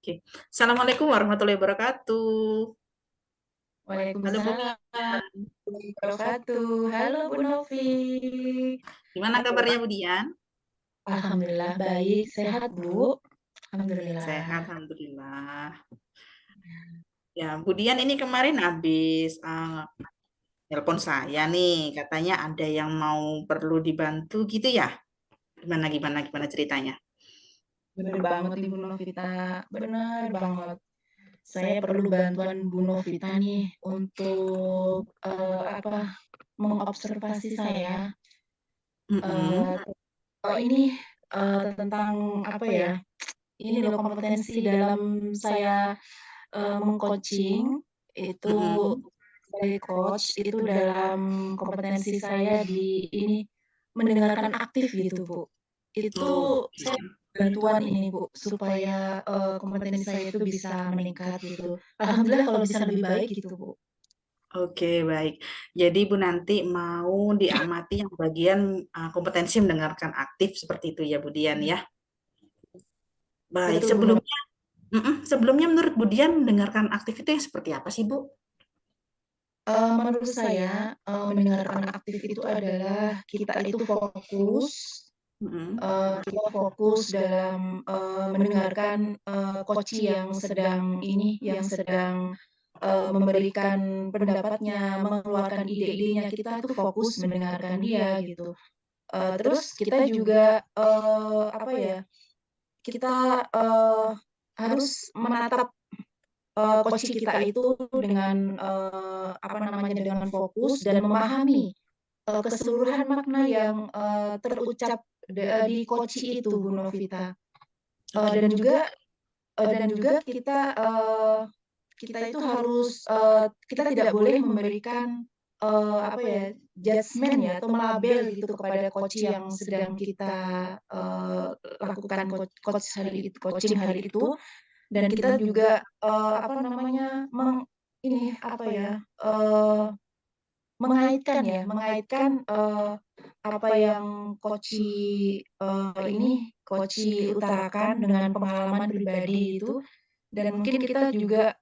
Oke. Assalamualaikum warahmatullahi wabarakatuh. Halo Bu Waalaikumsalam Dian. warahmatullahi wabarakatuh. Halo Bu Novi. Gimana kabarnya Bu Dian? Alhamdulillah baik, sehat Bu? Sehat, Alhamdulillah. alhamdulillah. Ya, Bu Dian ini kemarin habis telepon saya nih, katanya ada yang mau perlu dibantu gitu ya? Gimana gimana gimana ceritanya? Bener banget Ibu Novita, bener banget. Saya perlu bantuan Bu Novita nih untuk, mengobservasi saya, Mm-mm, eee, ini, tentang apa ya, ini loh kompetensi dalam saya, meng-coaching itu mm-mm. sebagai coach itu dalam kompetensi saya di ini, mendengarkan aktif gitu, Bu. Itu Oh, saya bantuan ini, Bu, supaya, kompetensi saya itu bisa meningkat gitu. Alhamdulillah kalau bisa lebih baik gitu, Bu. oke, baik. Jadi Bu nanti mau diamati yang bagian kompetensi mendengarkan aktif seperti itu ya Bu Dian ya. Baik, Betul, Bu Nov. sebelumnya sebelumnya menurut Bu Dian mendengarkan aktif itu yang seperti apa sih, Bu? Menurut saya, mendengarkan aktif itu adalah kita itu fokus, Mm-mm. kita fokus dalam, mendengarkan, koci yang sedang ini, yang sedang, memberikan pendapatnya, mengeluarkan ide-idenya, kita tuh fokus mendengarkan dia gitu. Terus kita juga, apa ya, kita, harus menatap, koci kita itu dengan, apa namanya, dengan fokus dan memahami, keseluruhan makna yang, terucap di koci itu, Bu Novita. Oke. Dan juga kita itu harus, kita tidak boleh memberikan, apa ya, judgement ya atau melabel gitu kepada coach yang sedang kita, eee, lakukan coaching hari itu, dan kita juga, apa namanya, ini, apa ya, mengaitkan, apa yang coach utarakan dengan pengalaman pribadi itu, dan mungkin kita juga,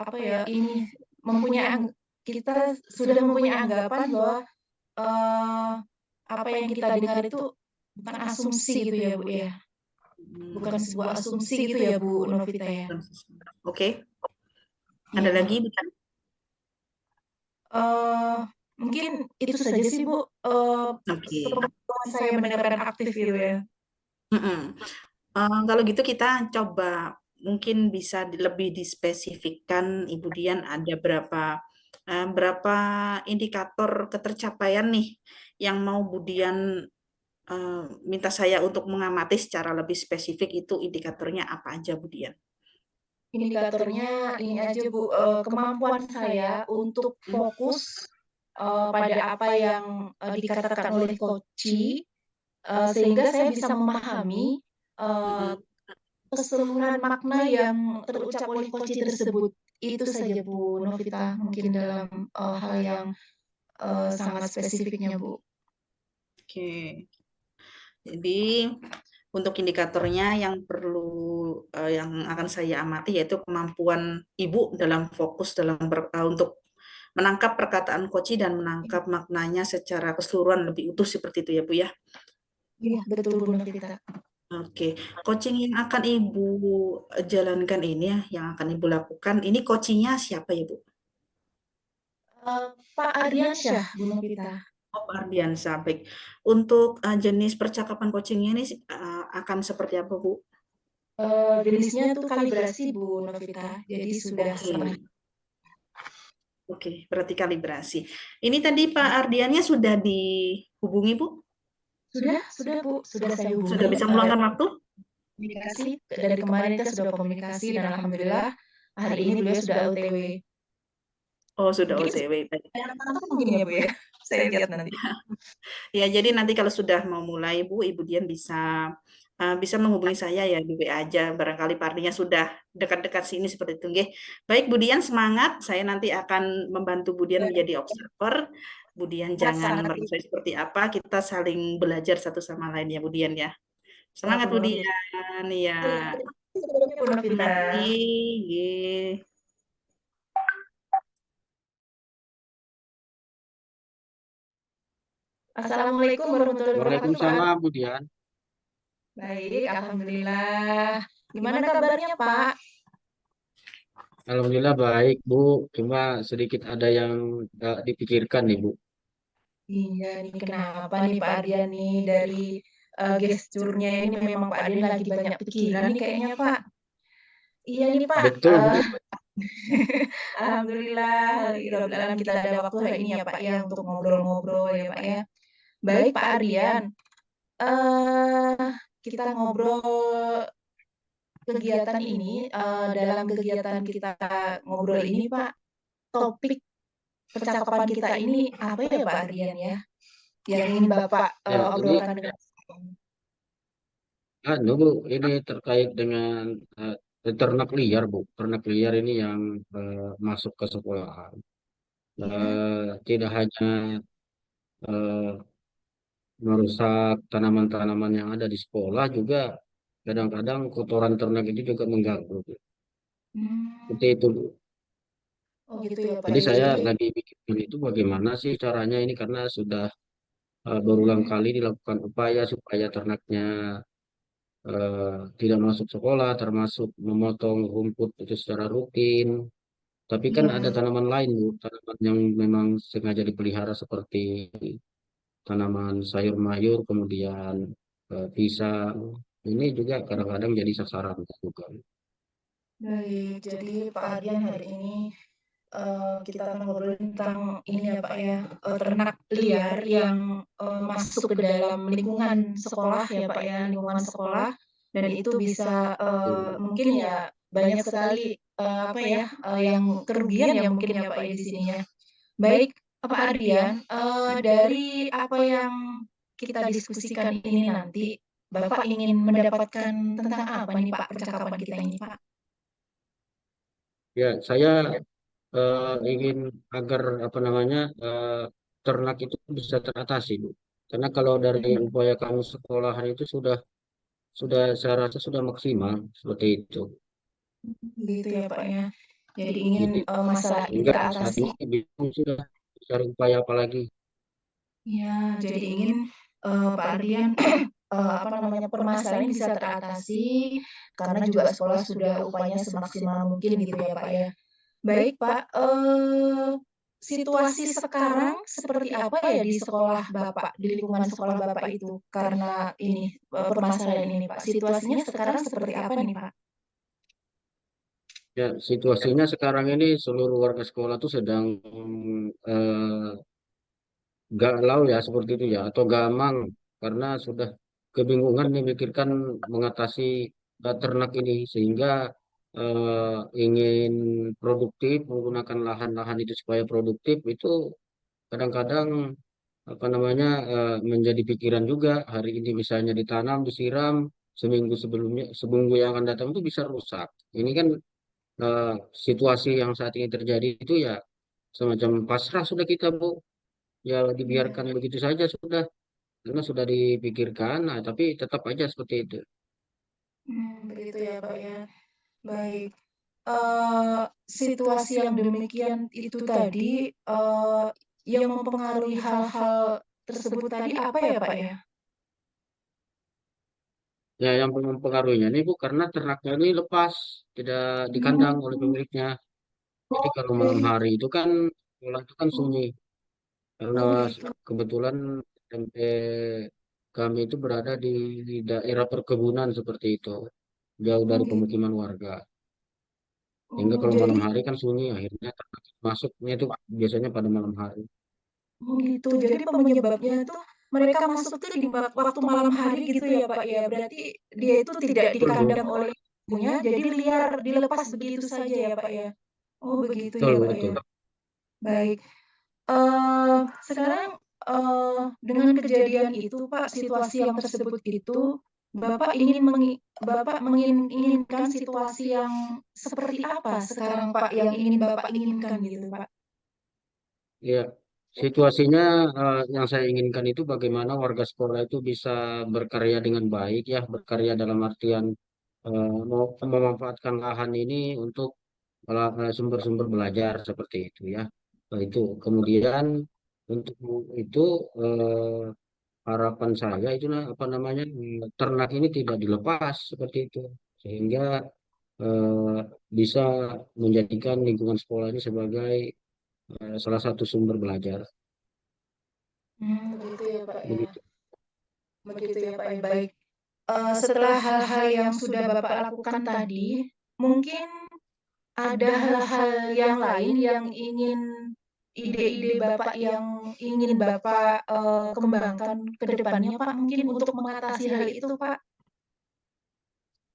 apa ya, ini, mempunyai kita sudah mempunyai anggapan bahwa, eee, apa yang kita dengar itu bukan asumsi gitu ya, Bu, ya, Hmm, bukan sebuah asumsi gitu ya, Bu Novita, ya? Oke, ada Iya, lagi bukan? eee, mungkin itu saja sih, Bu, Oke. sepengetahuan saya mendengarkan aktif gitu ya. Mm-mm. Kalau gitu kita coba mungkin bisa lebih dispesifikkan Ibu Dian ada berapa indikator ketercapaian nih yang mau Bu Dian eh, minta saya untuk mengamati secara lebih spesifik itu indikatornya apa aja Bu Dian? Indikatornya ini aja, Bu, kemampuan saya untuk fokus, pada apa yang, dikatakan oleh coachee, sehingga saya bisa memahami, eee, Mm-mm. keseluruhan makna yang terucap oleh coachee tersebut. Itu saja Bu Novita, mungkin dalam, hal yang, sangat spesifiknya, Bu. Oke. Jadi untuk indikatornya yang akan saya amati yaitu kemampuan ibu dalam fokus untuk menangkap perkataan Koci dan menangkap maknanya secara keseluruhan lebih utuh seperti itu ya Bu ya. Iya, betul Bu Novita. Oke, coaching yang akan ibu jalankan ini ya, yang akan ibu lakukan, ini coachingnya siapa ya Bu? Pak Ardiansyah, Bu Novita. Oh, Pak Ardiansa, baik. Untuk jenis percakapan coachingnya ini akan seperti apa Bu? Jenisnya tuh kalibrasi Bu Novita, jadi sudah Oke. setengah. Oke, berarti kalibrasi. Ini tadi Pak Ardiannya sudah dihubungi, Bu? Sudah Bu, sudah saya Sudah hubungi, bisa meluangkan waktu? komunikasi, dari kemarin kita sudah komunikasi dan alhamdulillah hari ini beliau sudah OTW. Oh, sudah Mungkin OTW. Baik. ada kantor mungkin ya Bu ya? Saya lihat nanti. Ya, jadi nanti kalau sudah mau mulai, Bu, Ibu Dian bisa menghubungi saya ya di WA aja. Barangkali Pak Ardiannya sudah dekat-dekat sini seperti itu, nggih. Baik, Bu Dian semangat. Saya nanti akan membantu Bu Dian menjadi observer. Bu Dian Sehat jangan sangat merasa seperti apa. Kita saling belajar satu sama lain ya, Bu Dian ya. ya Semangat, Bu Bu Novita. Dian. Ya. Purna Terima Pindah. kasih. Ye. Assalamualaikum warahmatullahi wabarakatuh, Pak Ar. Waalaikumsalam, Bu Dian. Baik, alhamdulillah. Gimana kabarnya, Pak? Alhamdulillah baik, Bu. Cuma sedikit ada yang nggak dipikirkan nih, Bu. Iya nih, kenapa nih Pak Ardian nih dari gesturnya ini memang Pak Ardian lagi banyak pikiran nih kayaknya Pak. Iya nih Pak, Betul, Bu. alhamdulillah, Rabbil Alamin kita ada waktu hari ini ya Pak ya untuk ngobrol-ngobrol ya Pak ya. Baik Pak Ardian, eh kita ngobrol kegiatan ini, dalam kegiatan kita ngobrol ini Pak, topik percakapan kita ini apa ya Pak Ardian ya? Yang ingin Bapak Ya, ini obrolkan dengan Bu, ini terkait dengan ternak liar, Bu. Ternak liar ini yang masuk ke sekolahan. iya. Tidak hanya eh, merusak tanaman-tanaman yang ada di sekolah, juga kadang-kadang kotoran ternak itu juga mengganggu, Bu. Seperti Hmm. itu, Bu. Oh gitu ya Pak Jadi ya. saya Jadi lagi bikin itu bagaimana sih caranya ini karena sudah berulang kali dilakukan upaya supaya ternaknya tidak masuk sekolah, termasuk memotong rumput itu secara rutin. Tapi kan ada iya, tanaman lain, Bu, tanaman yang memang sengaja dipelihara seperti tanaman sayur mayur, kemudian pisang. Ini juga kadang-kadang jadi sasaran juga. baik. Jadi Pak Ardian hari ini kita akan ngobrol tentang ini ya Pak ya, ternak liar yang masuk ke dalam lingkungan sekolah ya Pak ya, lingkungan sekolah dan itu bisa mungkin ya banyak sekali apa ya, yang kerugian ya mungkin ya Pak ya di sini ya. Baik, Pak Ardian, dari apa yang kita diskusikan ini nanti, Bapak ingin mendapatkan tentang apa nih Pak percakapan kita ini Pak? Ya, saya ingin agar apa namanya ternak itu bisa teratasi, Bu. Karena kalau dari Mhm. upaya kamu sekolahan itu sudah saya rasa sudah maksimal seperti itu. Gitu ya Pak ya. Jadi ingin, Jadi masalah ini sehingga saat teratasi. ini bingung sudah cari upaya apa lagi. Iya, jadi ingin, Pak Ardian, apa namanya, permasalahan ini bisa teratasi karena juga sekolah sudah upayanya semaksimal mungkin gitu ya Pak ya. Baik Pak, situasi sekarang seperti apa ya di sekolah Bapak, di lingkungan sekolah Bapak itu karena ini, permasalahan ini Pak? Situasinya sekarang seperti apa nih Pak? Ya, situasinya sekarang ini seluruh warga sekolah itu sedang eh, galau ya seperti itu ya atau gamang karena sudah kebingungan nih mikirkan mengatasi ternak ini sehingga ingin produktif menggunakan lahan-lahan itu supaya produktif itu kadang-kadang apa namanya menjadi pikiran juga hari ini misalnya ditanam disiram seminggu yang akan datang itu bisa rusak ini kan eh, situasi yang saat ini terjadi itu ya semacam pasrah sudah kita Bu ya Iya, dibiarkan begitu saja sudah karena sudah dipikirkan nah, tapi tetap aja seperti itu. begitu ya Pak ya. Baik, situasi yang demikian itu tadi, yang mempengaruhi hal-hal tersebut tadi apa ya Pak ya? Ya yang mempengaruhinya ini Bu karena ternaknya ini lepas tidak di kandang oleh Mmm, pemiliknya jadi kalau malam oke. hari itu kan sekolah itu kan Oh sunyi karena oh gitu. kebetulan SMP kami itu berada di daerah perkebunan seperti itu, jauh Oh dari gitu. pemukiman warga. Sehingga Oh kalau malam jadi hari kan sunyi, akhirnya ternak masuknya itu biasanya pada malam hari. oh gitu. Jadi penyebabnya tuh mereka masuk tuh di waktu malam hari gitu ya Pak ya? Berarti dia itu tidak Betul, Bu. dikandang oleh ibunya, jadi liar, dilepas begitu saja ya Pak ya? Oh begitu Betul, ya Bu, Pak ya? betul. Baik. Sekarang, dengan kejadian itu Pak, situasi yang tersebut itu, Bapak menginginkan situasi yang seperti apa sekarang Pak, yang ingin Bapak inginkan gitu Pak? Ya, situasinya yang saya inginkan itu bagaimana warga sekolah itu bisa berkarya dengan baik ya, berkarya dalam artian mau memanfaatkan lahan ini untuk sumber-sumber belajar seperti itu ya. Itu kemudian untuk itu eh, harapan saya itu apa namanya ternak ini tidak dilepas seperti itu sehingga eh, bisa menjadikan lingkungan sekolah ini sebagai salah satu sumber belajar Begitu ya, Pak, ya. begitu. Begitu ya, Pak, ya, baik. Setelah hal-hal yang sudah Bapak lakukan tadi, mungkin ada hal-hal yang lain yang ingin ide-ide Bapak yang ingin Bapak, kembangkan ke depannya, Pak, mungkin untuk mengatasi hal itu, Pak?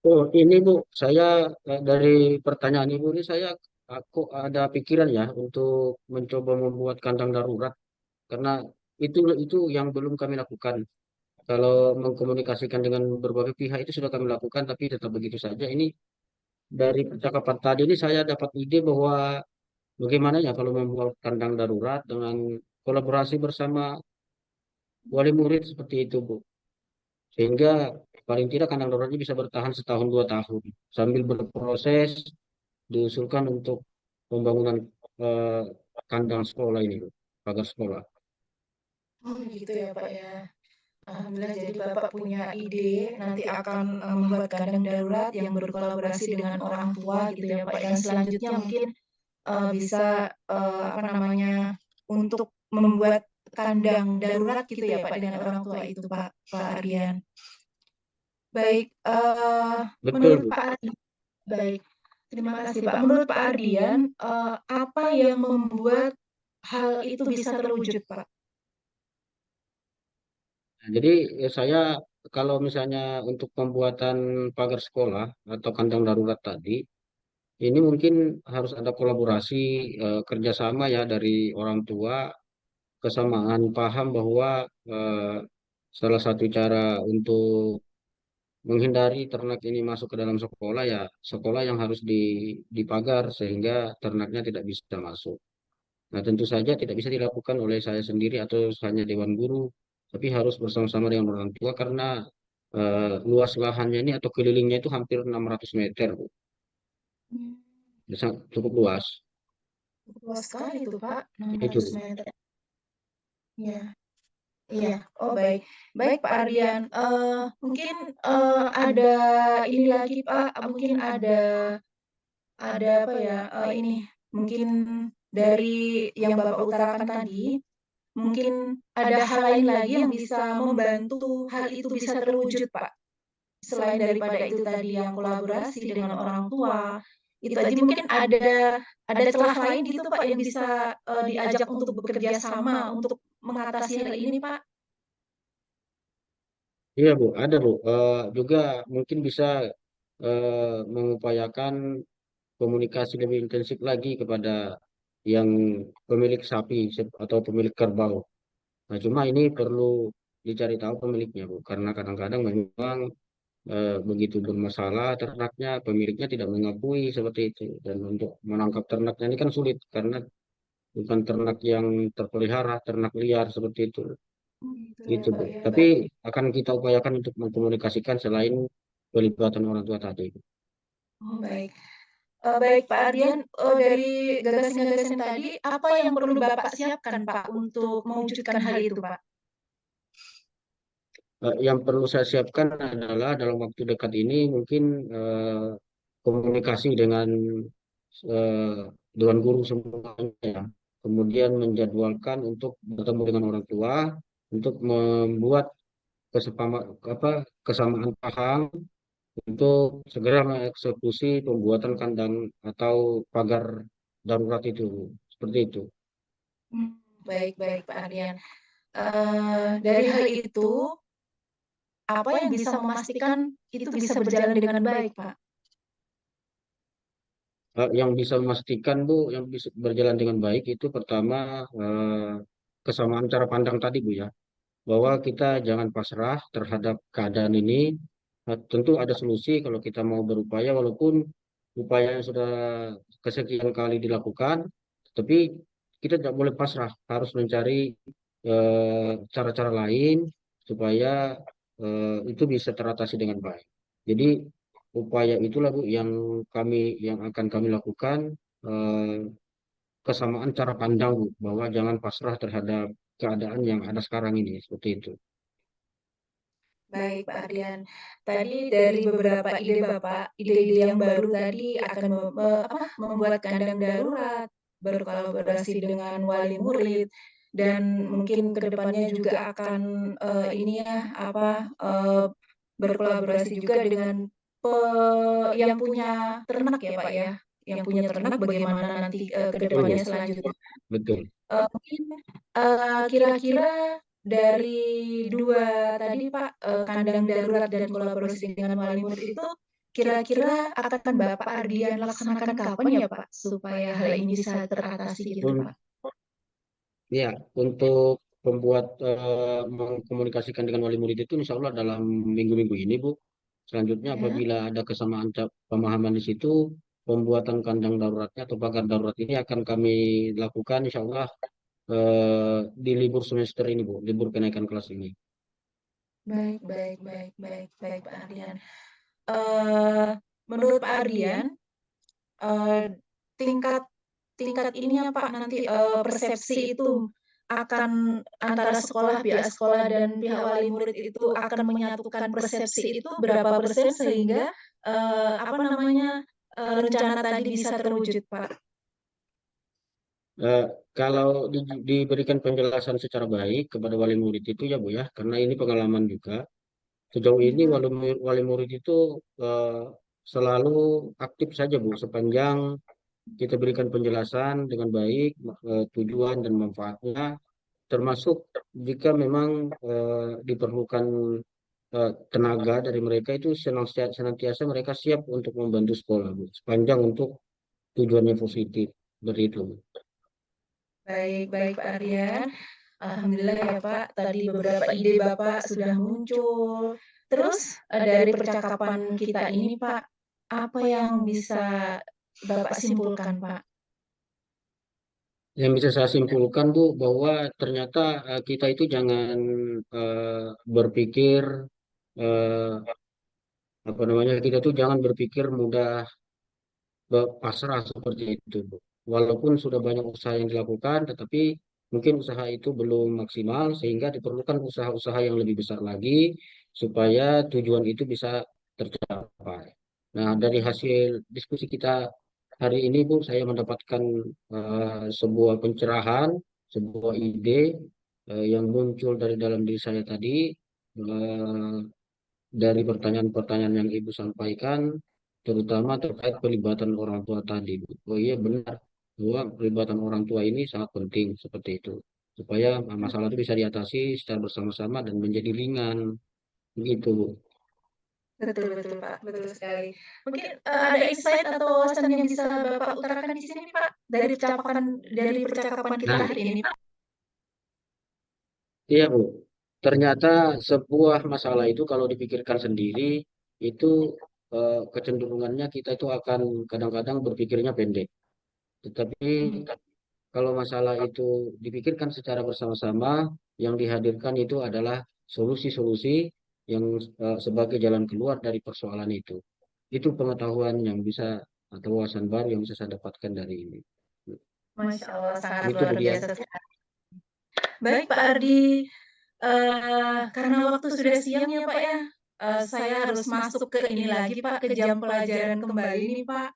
Oh ini Bu, saya dari pertanyaan Ibu ini aku ada pikiran ya untuk mencoba membuat kandang darurat karena itu yang belum kami lakukan. Kalau mengkomunikasikan dengan berbagai pihak itu sudah kami lakukan, tapi tetap begitu saja. Ini dari percakapan tadi ini saya dapat ide bahwa bagaimana ya kalau membuat kandang darurat dengan kolaborasi bersama wali murid seperti itu, Bu. Sehingga paling tidak kandang daruratnya bisa bertahan setahun 2 tahun sambil berproses diusulkan untuk pembangunan eh, kandang sekolah ini, Bu, pagar sekolah. Oh, gitu ya, Pak, ya. Alhamdulillah jadi Bapak punya ide nanti akan, membuat kandang darurat yang berkolaborasi dengan orang tua gitu ya, Pak, dan selanjutnya mungkin, bisa, apa namanya, untuk membuat kandang darurat gitu ya, Pak, dengan orang tua itu, Pak Ardian. Baik, Betul, menurut Bu. Pak Ardian baik, terima kasih, Pak. Menurut Pak Ardian, apa yang membuat hal itu bisa terwujud, Pak? Nah, jadi saya kalau misalnya untuk pembuatan pagar sekolah atau kandang darurat tadi, ini mungkin harus ada kolaborasi kerjasama ya dari orang tua, kesamaan paham bahwa eh, salah satu cara untuk menghindari ternak ini masuk ke dalam sekolah ya sekolah yang harus dipagar sehingga ternaknya tidak bisa masuk. Nah, tentu saja tidak bisa dilakukan oleh saya sendiri atau hanya dewan guru, tapi harus bersama-sama dengan orang tua karena luas lahannya ini atau kelilingnya itu hampir 600 meter, Bu. Mmm, Cukup luas. luas sekali tuh, Pak, Itu. 600 meter. Iya. Iya, oh baik. Baik Pak Ardian, mungkin, ada ini lagi Pak, mungkin ada apa ya, ini, mungkin dari yang Bapak utarakan tadi, mungkin ada hal lain lagi yang bisa membantu hal itu bisa terwujud Pak? Selain daripada itu tadi yang kolaborasi dengan orang tua, itu aja mungkin ada celah lain gitu Pak yang bisa, diajak untuk bekerja sama untuk mengatasi hal ini Pak? Iya, Bu, ada, Bu. Juga mungkin bisa mengupayakan komunikasi lebih intensif lagi kepada yang pemilik sapi atau pemilik kerbau. Nah, cuma ini perlu dicari tahu pemiliknya, Bu, karena kadang-kadang memang begitu bermasalah ternaknya, pemiliknya tidak mengakui seperti itu. Dan untuk menangkap ternaknya ini kan sulit karena bukan ternak yang terpelihara, ternak liar seperti itu. Gitu ya Gitu, Pak Bu. ya, Tapi baik. akan kita upayakan untuk mengkomunikasikan selain pelibatan orang tua tadi. Oh baik. Baik Pak Ardian, dari gagasan-gagasan tadi, apa yang perlu Bapak siapkan Pak untuk mewujudkan hal itu Pak? Yang perlu saya siapkan adalah dalam waktu dekat ini mungkin komunikasi dengan eh, dewan guru semuanya, ya. Kemudian menjadwalkan untuk bertemu dengan orang tua untuk membuat apa kesamaan paham untuk segera mengeksekusi pembuatan kandang atau pagar darurat itu seperti itu. Mmm, baik baik Pak Ardian. Dari hal itu, apa yang bisa memastikan itu bisa berjalan dengan baik Pak? Yang bisa memastikan Bu yang bisa berjalan dengan baik itu pertama kesamaan cara pandang tadi Bu ya, bahwa kita jangan pasrah terhadap keadaan ini. Tentu ada solusi kalau kita mau berupaya, walaupun upaya yang sudah kesekian kali dilakukan, tapi kita tidak boleh pasrah, harus mencari cara-cara lain supaya itu bisa teratasi dengan baik. Jadi upaya itulah Bu yang akan kami lakukan, eh, kesamaan cara pandang Bu, bahwa jangan pasrah terhadap keadaan yang ada sekarang ini seperti itu. Baik, Pak Ardian. Tadi dari beberapa ide Bapak, ide-ide yang baru tadi akan membuat kandang darurat, berkolaborasi dengan wali murid, dan mungkin ke depannya juga akan, berkolaborasi juga dengan yang punya ternak ya, Pak, ya, yang punya ternak bagaimana nanti, ke Betul Bu, depannya selanjutnya. betul. Mungkin, kira-kira dari 2 tadi Pak, kandang darurat dan kolaborasi dengan wali murid itu, kira-kira akan Bapak Ardian laksanakan kapan ya Pak, supaya hal ini bisa teratasi gitu Un- Pak? Ya, untuk mengkomunikasikan dengan wali murid itu insya Allah dalam minggu-minggu ini Bu. Selanjutnya Ya, apabila ada kesamaan pemahaman di situ, pembuatan kandang daruratnya atau pagar darurat ini akan kami lakukan insya Allah di libur semester ini Bu, libur kenaikan kelas ini. baik baik baik baik baik Pak Ardian. Eee, Menurut Pak Ardian, eee, tingkat tingkat ininya Pak nanti, persepsi itu akan antara sekolah, pihak sekolah dan pihak wali murid itu akan menyatukan persepsi itu berapa persen sehingga, rencana tadi bisa terwujud, Pak? Eh, Kalau diberikan penjelasan secara baik kepada wali murid itu ya Bu ya, karena ini pengalaman juga. Sejauh Iya, ini Pak. wali murid itu selalu aktif saja Bu, sepanjang kita berikan penjelasan dengan baik, tujuan dan manfaatnya, termasuk jika memang diperlukan tenaga dari mereka itu senantiasa mereka siap untuk membantu sekolah Bu, sepanjang untuk tujuannya positif, seperti itu Bu. Baik baik, Pak Ardian. Alhamdulillah ya, Pak, tadi beberapa ide Bapak sudah muncul. Terus, dari percakapan kita ini, Pak, apa yang bisa Bapak simpulkan, Pak? Yang bisa saya simpulkan Bu bahwa ternyata kita itu jangan berpikir eh, apa namanya, kita tuh jangan berpikir mudah pasrah seperti itu Bu. Walaupun sudah banyak usaha yang dilakukan, tetapi mungkin usaha itu belum maksimal sehingga diperlukan usaha-usaha yang lebih besar lagi supaya tujuan itu bisa tercapai. Nah, dari hasil diskusi kita hari ini Bu, saya mendapatkan sebuah pencerahan, sebuah ide yang muncul dari dalam diri saya tadi, eh, dari pertanyaan-pertanyaan yang Ibu sampaikan, terutama terkait pelibatan orang tua tadi, Bu. Oh iya benar, bahwa pelibatan orang tua ini sangat penting seperti itu, supaya masalah itu bisa diatasi secara bersama-sama dan menjadi ringan, begitu Bu. Betul betul, Pak, betul sekali. Mungkin, ada insight atau wawasan yang bisa Bapak utarakan di sini, Pak, dari percakapan kita Nah, hari ini, Pak? iya Bu, ternyata sebuah masalah itu kalau dipikirkan sendiri, itu kecenderungannya kita itu akan kadang-kadang berpikirnya pendek. Tetapi Mhm. kalau masalah itu dipikirkan secara bersama-sama, yang dihadirkan itu adalah solusi-solusi yang sebagai jalan keluar dari persoalan itu. Itu pengetahuan yang bisa atau wawasan baru yang bisa saya dapatkan dari ini. Masya Allah, sangat Itu luar Bu Dian. biasa sekali. Baik, Pak Ardi, karena waktu sudah siang ya, Pak, ya, saya harus masuk ke ini lagi, Pak, ke jam pelajaran kembali nih, Pak.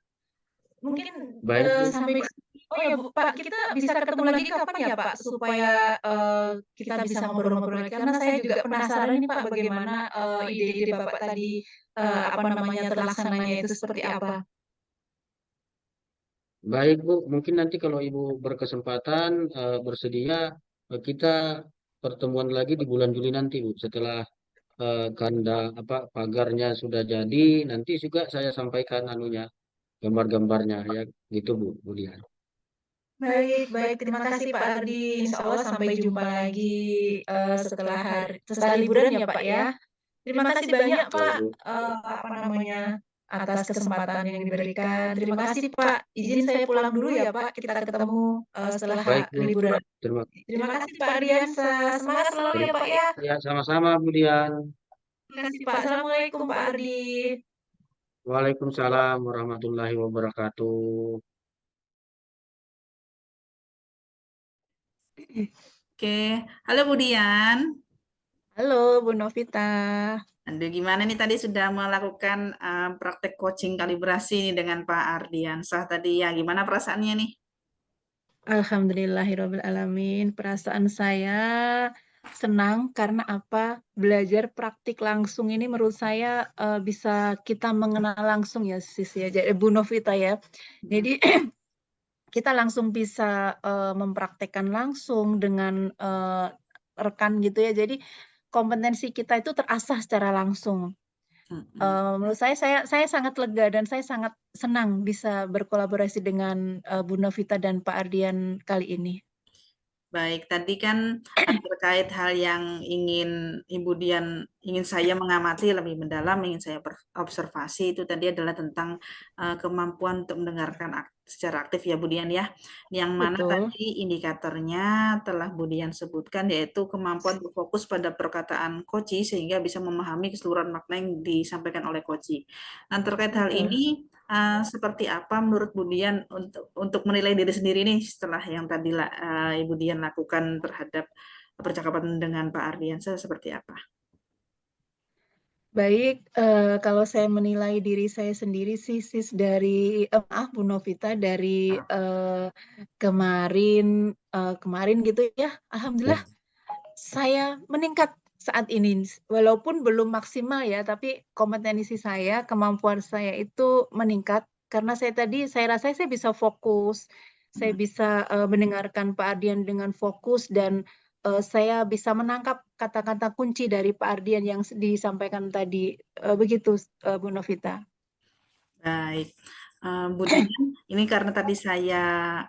Mungkin, Baik Bu. sampai oh ya, Bu, Pak, kita bisa ketemu lagi kapan ya, Pak? Supaya, kita bisa ngobrol-ngobrol lagi, karena saya juga penasaran nih, Pak, bagaimana, ide-ide Bapak tadi, terlaksananya itu seperti apa? Baik Bu, mungkin nanti kalau Ibu berkesempatan bersedia, kita pertemuan lagi di bulan Juli nanti Bu. Setelah kandang apa pagarnya sudah jadi, nanti juga saya sampaikan anunya, gambar-gambarnya ya, gitu Bu, Bu Dian. Baik baik, terima kasih Pak Ardi. Insya Allah sampai jumpa lagi, setelah liburan ya, Pak, ya. Terima kasih banyak, Baik Pak, Bu. atas kesempatan yang diberikan. Terima kasih, Pak. Izin saya pulang dulu ya, Pak. Kita ketemu, setelah Baik Bu. liburan. Terima, Terima kasih, Pak Ardiansa. Semangat selalu ya, terima Pak, ya. ya sama-sama Bu Dian. Terima kasih, Pak. Assalamualaikum, Pak Ardi. Waalaikumsalam warahmatullahi wabarakatuh. Oke, halo Bu Dian. Halo Bu Novita. Aduh, gimana nih tadi sudah melakukan praktek coaching kalibrasi nih dengan Pak Ardiansah tadi ya. Gimana perasaannya nih? Alhamdulillahirabbil alamin. Perasaan saya senang karena apa? Belajar praktik langsung ini menurut saya bisa kita mengenal langsung ya Sis ya. Jadi Bu Novita ya. Hmm. Jadi kita langsung bisa mempraktekkan langsung dengan rekan gitu ya. Jadi kompetensi kita itu terasah secara langsung. Hmm. Menurut saya sangat lega dan saya sangat senang bisa berkolaborasi dengan Bu Novita dan Pak Ardian kali ini. Baik, tadi kan terkait hal yang ingin Ibu Dian, ingin saya mengamati lebih mendalam, ingin saya observasi itu tadi adalah tentang kemampuan untuk mendengarkan secara aktif ya Bu Dian ya. Yang mana Betul, tadi indikatornya telah Bu Dian sebutkan yaitu kemampuan berfokus pada perkataan Koci sehingga bisa memahami keseluruhan makna yang disampaikan oleh Koci. Nah, terkait hal betul. ini seperti apa menurut Bu Dian untuk menilai diri sendiri nih setelah yang tadi Ibu Dian lakukan terhadap percakapan dengan Pak Ardiansyah seperti apa? Baik, kalau saya menilai diri saya sendiri sih, Sis, dari maaf Bu Novita, dari kemarin kemarin gitu ya, alhamdulillah saya meningkat saat ini. Walaupun belum maksimal ya, tapi kompetensi saya, kemampuan saya itu meningkat karena saya rasa saya bisa fokus, saya Hmm. bisa mendengarkan Pak Ardian dengan fokus dan saya bisa menangkap kata-kata kunci dari Pak Ardian yang disampaikan tadi. Begitu, Bu Novita. Baik, Bu Dian, ini karena tadi saya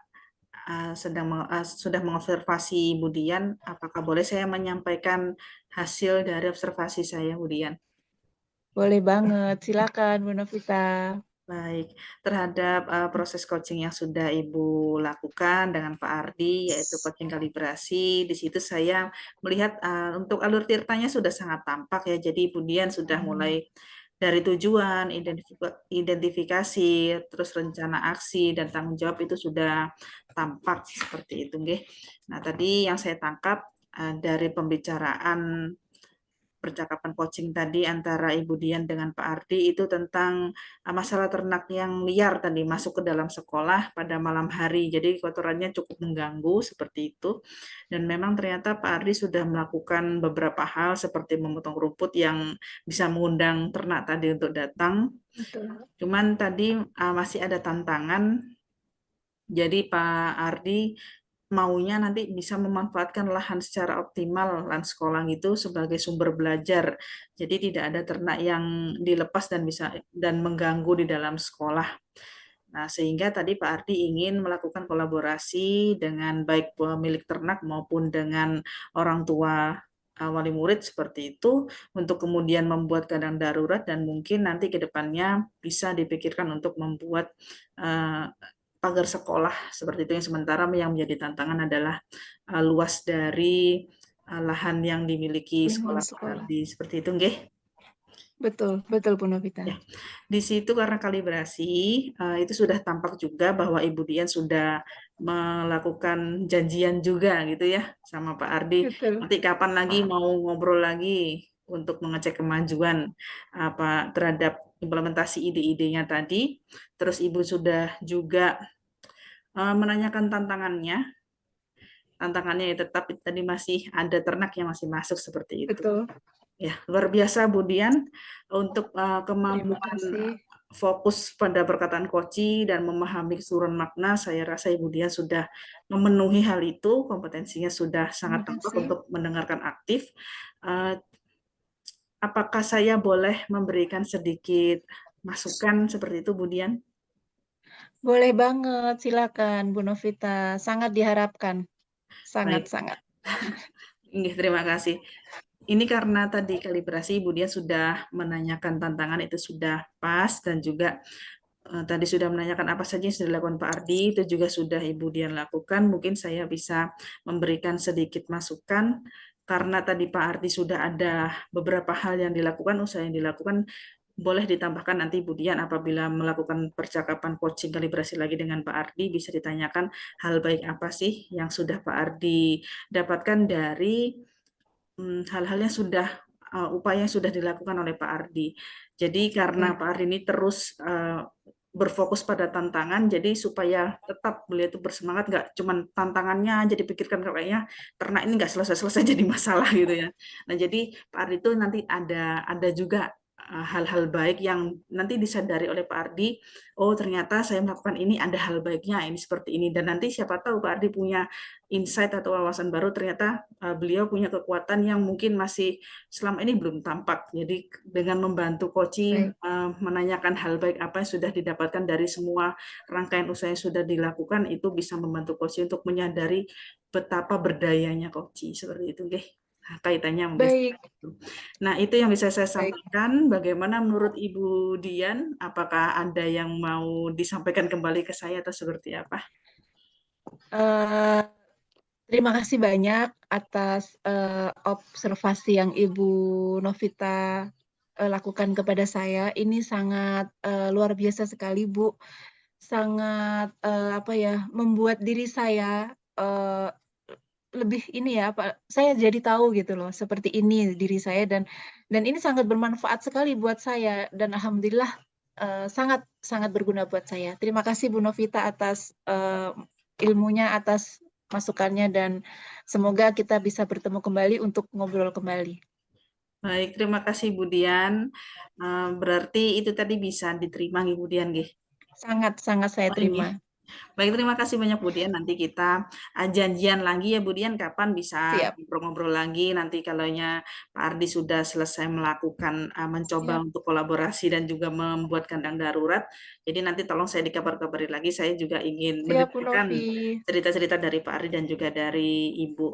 sudah mengobservasi Bu Dian, apakah boleh saya menyampaikan hasil dari observasi saya, Bu Dian? Boleh banget, silakan Bu Novita. Baik, terhadap proses coaching yang sudah Ibu lakukan dengan Pak Ardi, yaitu coaching kalibrasi, di situ saya melihat untuk alur ceritanya sudah sangat tampak ya. Jadi Ibu Dian sudah mulai dari tujuan, identifikasi, terus rencana aksi dan tanggung jawab itu sudah tampak seperti itu, nggih. Nah, tadi yang saya tangkap dari pembicaraan percakapan coaching tadi antara Ibu Dian dengan Pak Ardi itu tentang masalah ternak yang liar tadi masuk ke dalam sekolah pada malam hari. Jadi kotorannya cukup mengganggu seperti itu. Dan memang ternyata Pak Ardi sudah melakukan beberapa hal seperti memotong rumput yang bisa mengundang ternak tadi untuk datang. Betul. Cuman tadi masih ada tantangan. Jadi Pak Ardi maunya nanti bisa memanfaatkan lahan secara optimal, lahan sekolah itu sebagai sumber belajar. Jadi tidak ada ternak yang dilepas dan bisa dan mengganggu di dalam sekolah. Nah, sehingga tadi Pak Ardi ingin melakukan kolaborasi dengan baik pemilik ternak maupun dengan orang tua wali murid seperti itu untuk kemudian membuat kandang darurat dan mungkin nanti ke depannya bisa dipikirkan untuk membuat uh, pagar sekolah seperti itu yang sementara yang menjadi tantangan adalah luas dari lahan yang dimiliki Lingkungan sekolah Pak sekolah. Ardi seperti itu nggih. Betul, betul Bu Novita. Ya, di situ karena kalibrasi itu sudah tampak juga bahwa Ibu Dian sudah melakukan janjian juga gitu ya sama Pak Ardi. Betul. Nanti kapan lagi mau ngobrol lagi untuk mengecek kemajuan apa terhadap implementasi ide-idenya tadi. Terus Ibu sudah juga menanyakan tantangannya. Tantangannya ya tetap tadi masih ada ternak yang masih masuk seperti itu. Betul. Ya, luar biasa Bu Dian untuk Terima kemampuan kasih. fokus pada perkataan Koci dan memahami keseluruhan makna. Saya rasa Ibu Dian sudah memenuhi hal itu, kompetensinya sudah Terima sangat tampak kasih. untuk mendengarkan aktif. Eh, Apakah saya boleh memberikan sedikit masukan seperti itu, Bu Dian? Boleh banget, silakan Bu Novita. Sangat diharapkan. Baik, Sangat-sangat. terima kasih. Ini karena tadi kalibrasi Ibu Dian sudah menanyakan tantangan itu sudah pas dan juga tadi sudah menanyakan apa saja yang sudah dilakukan Pak Ardi, itu juga sudah Ibu Dian lakukan. Mungkin saya bisa memberikan sedikit masukan karena tadi Pak Ardi sudah ada beberapa hal yang dilakukan, usaha yang dilakukan. boleh ditambahkan nanti Bu Dian apabila melakukan percakapan coaching kalibrasi lagi dengan Pak Ardi, bisa ditanyakan hal baik apa sih yang sudah Pak Ardi dapatkan dari hal-hal yang sudah upaya yang sudah dilakukan oleh Pak Ardi. Jadi karena Baik, Pak Ardi ini terus berfokus pada tantangan, jadi supaya tetap beliau itu bersemangat, nggak cuman tantangannya aja dipikirkan kayaknya ternak ini nggak selesai-selesai jadi masalah gitu ya. Nah jadi Pak Ardi itu nanti ada juga hal-hal baik yang nanti disadari oleh Pak Ardi, oh ternyata saya melakukan ini ada hal baiknya, ini seperti ini. Dan nanti siapa tahu Pak Ardi punya insight atau wawasan baru, ternyata beliau punya kekuatan yang mungkin masih selama ini belum tampak. Jadi dengan membantu coaching, baik, menanyakan hal baik apa yang sudah didapatkan dari semua rangkaian usaha yang sudah dilakukan, itu bisa membantu coaching untuk menyadari betapa berdayanya coaching. Seperti itu, nggih. Nah, kaitannya mungkin baik, seperti itu. Nah, itu yang bisa saya baik. sampaikan. Bagaimana menurut Ibu Dian? Apakah ada yang mau disampaikan kembali ke saya atau seperti apa? Eh, Terima kasih banyak atas observasi yang Ibu Novita lakukan kepada saya. Ini sangat luar biasa sekali, Bu. Sangat apa ya, membuat diri saya lebih ini ya, saya jadi tahu gitu loh, seperti ini diri saya dan ini sangat bermanfaat sekali buat saya dan alhamdulillah sangat sangat berguna buat saya. Terima kasih Bu Novita atas ilmunya, atas masukannya dan semoga kita bisa bertemu kembali untuk ngobrol kembali. Baik, terima kasih Bu Dian. Berarti itu tadi bisa diterima Ibu Dian, nggih. Sangat sangat saya Oh, terima. nggih. Baik, terima kasih banyak Bu Dian. Nanti kita janjian lagi ya Bu Dian, kapan bisa Siap, ngobrol-ngobrol lagi. Nanti kalaunya Pak Ardi sudah selesai melakukan, mencoba siap, untuk kolaborasi dan juga membuat kandang darurat. Jadi nanti tolong saya dikabar-kabari lagi. Saya juga ingin siap Bu mendengarkan Novi. cerita-cerita dari Pak Ardi dan juga dari Ibu.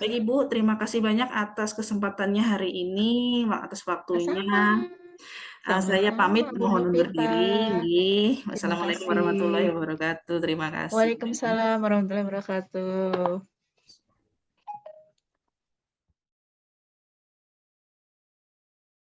Baik Siap. Ibu, terima kasih banyak atas kesempatannya hari ini, atas Sama-sama. waktunya. Saya pamit Sama-sama Bu mohon undur Novita. diri. Nggih. Terima Wassalamualaikum warahmatullahi kasih. wabarakatuh. Terima kasih. Waalaikumsalam warahmatullahi wabarakatuh.